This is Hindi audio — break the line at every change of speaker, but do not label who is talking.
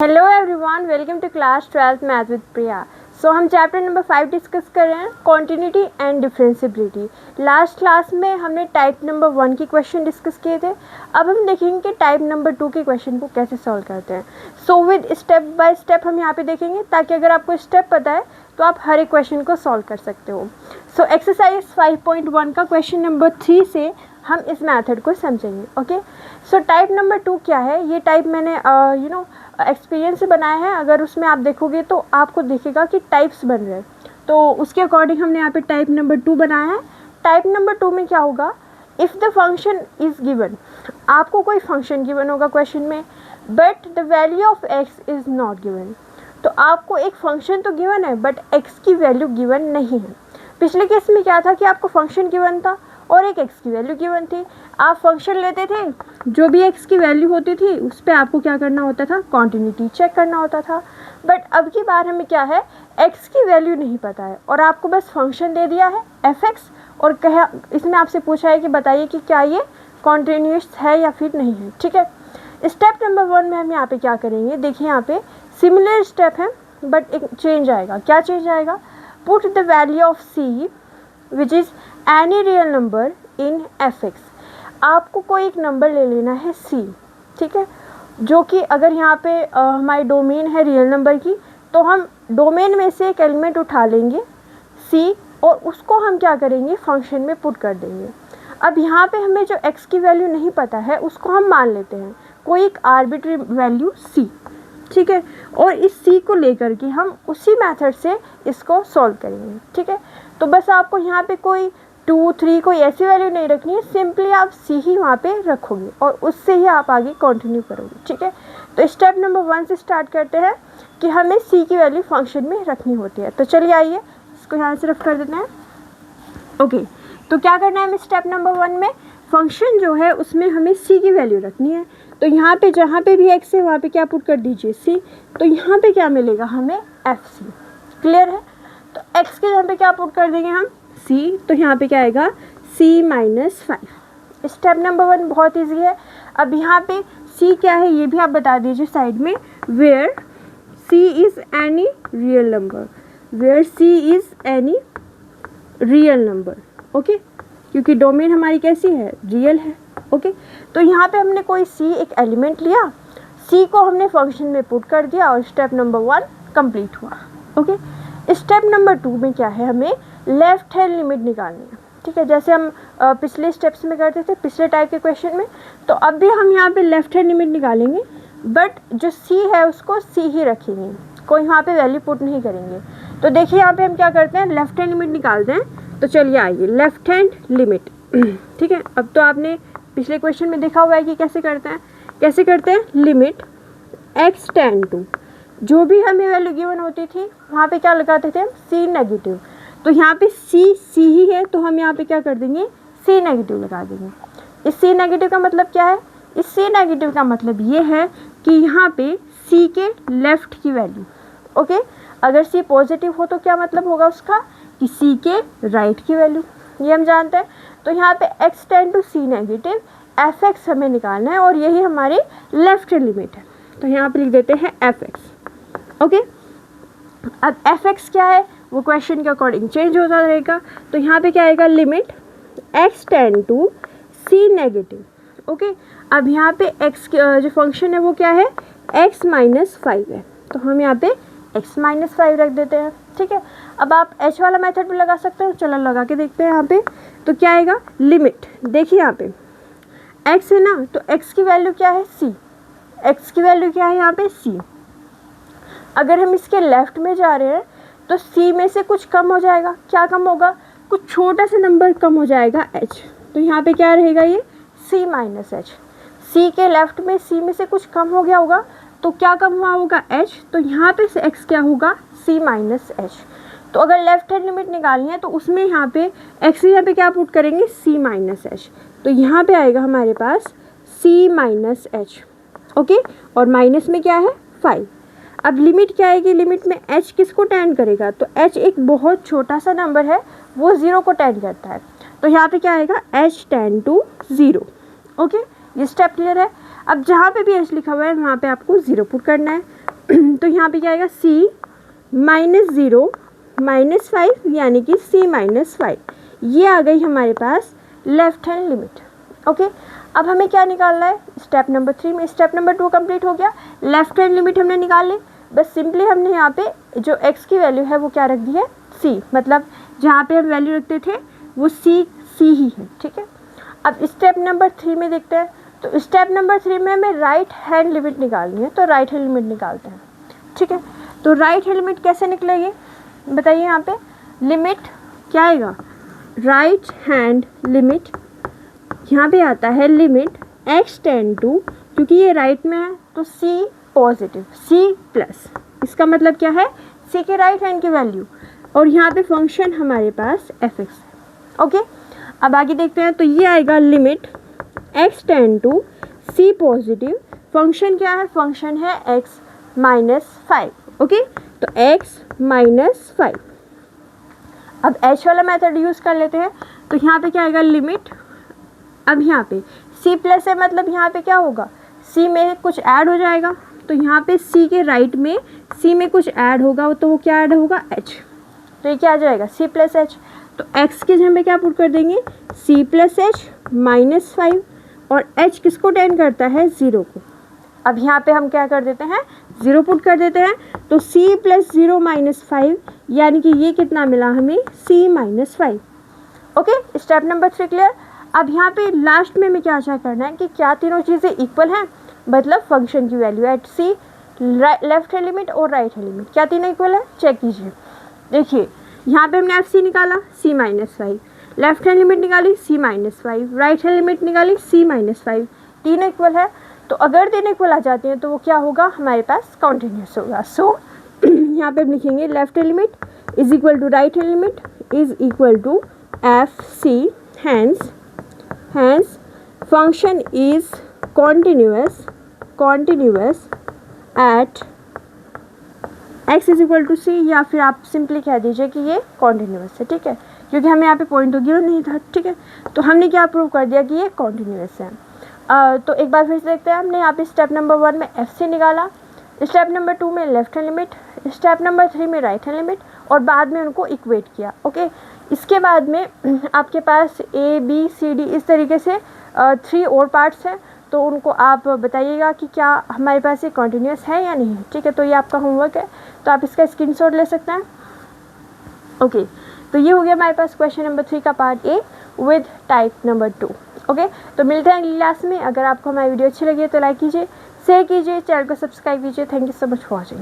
Hello everyone, welcome to class 12th math with Priya. So हम चैप्टर नंबर 5 डिस्कस कर रहे हैं, continuity and differentiability. Last class में हमने टाइप नंबर 1 के क्वेश्चन डिस्कस किए थे। अब हम देखेंगे कि टाइप नंबर 2 के क्वेश्चन को कैसे सॉल्व करते हैं। So with step by step हम यहाँ पे देखेंगे, ताकि अगर आपको स्टेप पता है तो आप हर एक क्वेश्चन को सॉल्व कर सकते हो। सो एक्सरसाइज 5.1 का क्वेश्चन नंबर 3 से हम इस मेथड को समझेंगे। ओके, सो टाइप नंबर 2 क्या है? ये टाइप मैंने एक्सपीरियंस से बनाया है। अगर उसमें आप देखोगे तो आपको दिखेगा कि टाइप्स बन रहे हैं, तो उसके अकॉर्डिंग हमने यहाँ पे टाइप नंबर 2 बनाया है। टाइप नंबर 2 में क्या होगा? If the function is given, आपको कोई फंक्शन गिवन होगा क्वेश्चन में, but the value of x is not given. तो आपको एक फंक्शन तो गिवन है बट एक्स की वैल्यू गिवन नहीं है। पिछले केस में क्या था कि आपको फंक्शन गिवन था और एक एक्स की वैल्यू गिवन थी। आप फंक्शन लेते थे, जो भी एक्स की वैल्यू होती थी उस पर आपको क्या करना होता था? कॉन्टिन्यूटी चेक करना होता था। बट अब की बार हमें क्या है, एक्स की वैल्यू नहीं पता है और आपको बस फंक्शन दे दिया है एफ एक्स, और कहा इसमें आपसे पूछा है कि बताइए कि क्या ये कॉन्टिन्यूस है या फिर नहीं है। ठीक है, स्टेप नंबर 1 में हम यहाँ पे क्या करेंगे, देखिए यहाँ पे सिमिलर स्टेप है बट एक चेंज आएगा। क्या चेंज आएगा? Put the value of C which is any real number in F X. आपको कोई एक नंबर ले लेना है सी, ठीक है, जो कि अगर यहाँ पे हमारी डोमेन है रियल नंबर की, तो हम डोमेन में से एक एलिमेंट उठा लेंगे सी और उसको हम क्या करेंगे, फंक्शन में पुट कर देंगे। अब यहाँ पे हमें जो एक्स की वैल्यू नहीं पता है उसको हम मान लेते हैं कोई एक आर्बिट्री वैल्यू सी, ठीक है, और इस सी को लेकर के हम उसी मेथड से इसको सॉल्व करेंगे। ठीक है, तो बस आपको यहाँ पे कोई 2, 3 कोई ऐसी वैल्यू नहीं रखनी है, सिंपली आप सी ही वहाँ पे रखोगे और उससे ही आप आगे कंटिन्यू करोगे। ठीक है, तो स्टेप नंबर 1 से स्टार्ट करते हैं कि हमें सी की वैल्यू फंक्शन में रखनी होती है। तो चलिए आइए इसको यहाँ से रफ कर देते हैं। ओके, तो क्या करना है हमें स्टेप नंबर 1 में, फंक्शन जो है उसमें हमें सी की वैल्यू रखनी है। तो यहाँ पे जहाँ पे भी एक्स है वहाँ पे क्या पुट कर दीजिए सी, तो यहाँ पे क्या मिलेगा हमें एफ सी। क्लियर है? तो एक्स के यहाँ पे क्या पुट कर देंगे हम सी, तो यहाँ पे क्या आएगा C-5। स्टेप नंबर 1 बहुत इजी है। अब यहाँ पे C क्या है ये भी आप बता दीजिए साइड में, where C is any real number, where C is any real number. Okay, क्योंकि डोमेन हमारी कैसी है, रियल है। ओके, तो यहाँ पे हमने कोई C एक एलिमेंट लिया, C को हमने फंक्शन में पुट कर दिया और स्टेप नंबर 1 कंप्लीट हुआ। ओके, स्टेप नंबर 2 में क्या है, हमें लेफ्ट हैंड लिमिट निकालनी है। ठीक है, जैसे हम पिछले स्टेप्स में करते थे पिछले टाइप के क्वेश्चन में, तो अब भी हम यहाँ पे लेफ्ट हैंड लिमिट निकालेंगे, बट जो सी है उसको सी ही रखेंगे, कोई यहाँ पे वैल्यू पुट नहीं करेंगे। तो देखिए यहाँ पे हम क्या करते हैं, लेफ्ट हैंड लिमिट निकालते हैं। तो चलिए आइए लेफ्ट हैंड लिमिट। ठीक है, अब तो आपने पिछले क्वेश्चन में देखा हुआ है कि कैसे करते हैं। कैसे करते हैं? लिमिट एक्स टेंड टू, जो भी हमें वैल्यू गिवन होती थी वहाँ पे क्या लगाते थे हम, सी नेगेटिव। तो यहाँ पे सी ही है, तो हम यहाँ पे क्या कर देंगे, सी नेगेटिव लगा देंगे। इस सी नेगेटिव का मतलब क्या है? इस सी नेगेटिव का मतलब ये है कि यहाँ पे सी के लेफ्ट की वैल्यू। ओके, अगर सी पॉजिटिव हो तो क्या मतलब होगा उसका, कि सी के राइट की वैल्यू, ये हम जानते हैं। तो यहाँ पे X tend to C negative F X हमें निकालना है और यही हमारी लेफ्ट हैंड लिमिट है। तो यहाँ पे लिख देते हैं एफ एक्स। ओके, अब एफ एक्स क्या है वो क्वेश्चन के अकॉर्डिंग चेंज होता रहेगा। तो यहाँ पे क्या आएगा, limit X tend to C negative. Okay, अब यहाँ पे एक्स जो फंक्शन है वो क्या है, x-5 है, तो हम यहाँ पे x-5 रख देते हैं। ठीक है, अब आप h वाला मेथड भी लगा सकते हो, चलो लगा के देखते हैं यहाँ पे। तो क्या आएगा, लिमिट देखिए यहाँ पे x है ना, तो x की वैल्यू क्या है c, x की वैल्यू क्या है यहाँ पे c। अगर हम इसके लेफ्ट में जा रहे हैं तो c में से कुछ कम हो जाएगा। क्या कम होगा, कुछ छोटा सा नंबर कम हो जाएगा h, तो यहाँ पे क्या रहेगा ये c-h। c के लेफ्ट में c में से कुछ कम हो गया होगा, तो क्या कम हुआ होगा h, तो यहाँ पे से x क्या होगा, c-h। तो अगर लेफ्ट हैंड लिमिट निकालनी है तो उसमें यहाँ पे x यहाँ पे क्या पुट करेंगे, c-h, तो यहाँ पे आएगा हमारे पास c-h। ओके, और माइनस में क्या है 5। अब लिमिट क्या आएगी, लिमिट में h किसको टेंड करेगा, तो h एक बहुत छोटा सा नंबर है, वो 0 को टेंड करता है। तो यहाँ पे क्या आएगा, h टेंड टू 0। ओके, ये स्टेप क्लियर है। अब जहाँ पे भी h लिखा हुआ है वहाँ पे आपको 0 पुट करना है। तो यहाँ पे क्या आएगा c -0 -5 यानी कि c -5, ये आ गई हमारे पास लेफ्ट हैंड लिमिट। ओके, अब हमें क्या निकालना है स्टेप नंबर 3 में। स्टेप नंबर 2 कंप्लीट हो गया, लेफ्ट हैंड लिमिट हमने निकाल ली। बस सिंपली हमने यहाँ पे जो x की वैल्यू है वो क्या रख दी है c, मतलब जहाँ पे हम वैल्यू रखते थे वो c ही है। ठीक है, अब स्टेप नंबर 3 में देखते हैं। तो स्टेप नंबर 3 में हमें राइट हैंड लिमिट निकालनी है, तो राइट हैंड लिमिट निकालते हैं। ठीक है, तो राइट हैंड लिमिट कैसे निकलेगी बताइए। यहाँ पे लिमिट क्या आएगा, राइट हैंड लिमिट यहाँ पे आता है लिमिट x टेंड टू, क्योंकि ये राइट में है तो c पॉजिटिव c प्लस, इसका मतलब क्या है c के राइट हैंड की वैल्यू, और यहाँ पे फंक्शन हमारे पास fx है। ओके, अब आगे देखते हैं। तो ये आएगा limit x tend to c positive, function क्या है, फंक्शन है x -5। ओके, तो x -5। अब h वाला मेथड यूज़ कर लेते हैं। तो यहाँ पे क्या आएगा लिमिट, अब यहाँ पे c प्लस है मतलब यहाँ पे क्या होगा c में कुछ ऐड हो जाएगा, तो यहाँ पे c के राइट में c में कुछ ऐड होगा, तो वो क्या ऐड होगा h, तो ये क्या आ जाएगा c प्लस h। तो x के जगह पे क्या पुट कर देंगे c प्लस h -5, और h किसको टेंड करता है 0 को। अब यहाँ पे हम क्या कर देते हैं 0 पुट कर देते हैं, तो c प्लस 0 -5 यानी कि ये कितना मिला हमें c -5। Okay, step number 3 clear. अब यहाँ पे लास्ट में हमें क्या चेक करना है कि क्या तीनों चीज़ें इक्वल हैं, मतलब फंक्शन की value at c, left hand limit और राइट हैंड लिमिट, क्या तीनों इक्वल है चेक कीजिए। देखिए यहाँ पे हमने fc निकाला c -5, लेफ्ट हैंड लिमिट निकाली c -5, राइट हैंड लिमिट निकाली c -5, तीनों इक्वल है। तो अगर तीनों इक्वल आ जाते हैं तो वो क्या होगा हमारे पास कॉन्टिन्यूस होगा। सो यहाँ पे हम लिखेंगे left hand limit is equal to right hand limit is equal to fc, hence function is continuous at x is equal to C, या फिर आप सिंपली कह दीजिए कि ये कॉन्टिन्यूस है। ठीक है, क्योंकि हमें यहाँ पे पॉइंट तो गिवन नहीं था। ठीक है, तो हमने क्या प्रूव कर दिया कि ये कॉन्टिन्यूस है। तो एक बार फिर से देखते हैं। हमने यहाँ पे स्टेप नंबर 1 में fc निकाला, स्टेप नंबर 2 में left hand limit, step number 3 में राइट हैंड लिमिट, और बाद में उनको इक्वेट किया। ओके, इसके बाद में आपके पास a b c d इस तरीके से 3 और पार्ट्स हैं, तो उनको आप बताइएगा कि क्या हमारे पास ये कॉन्टिन्यूस है या नहीं। ठीक है, तो ये आपका होमवर्क है, तो आप इसका स्क्रीनशॉट ले सकते हैं। ओके, तो ये हो गया हमारे पास क्वेश्चन नंबर 3 का part A with type number 2। Okay, तो मिलते हैं अगली क्लास में। अगर आपको हमारी वीडियो अच्छी लगी है तो लाइक कीजिए, शेयर कीजिए, चैनल को सब्सक्राइब कीजिए। Thank you so much for watching.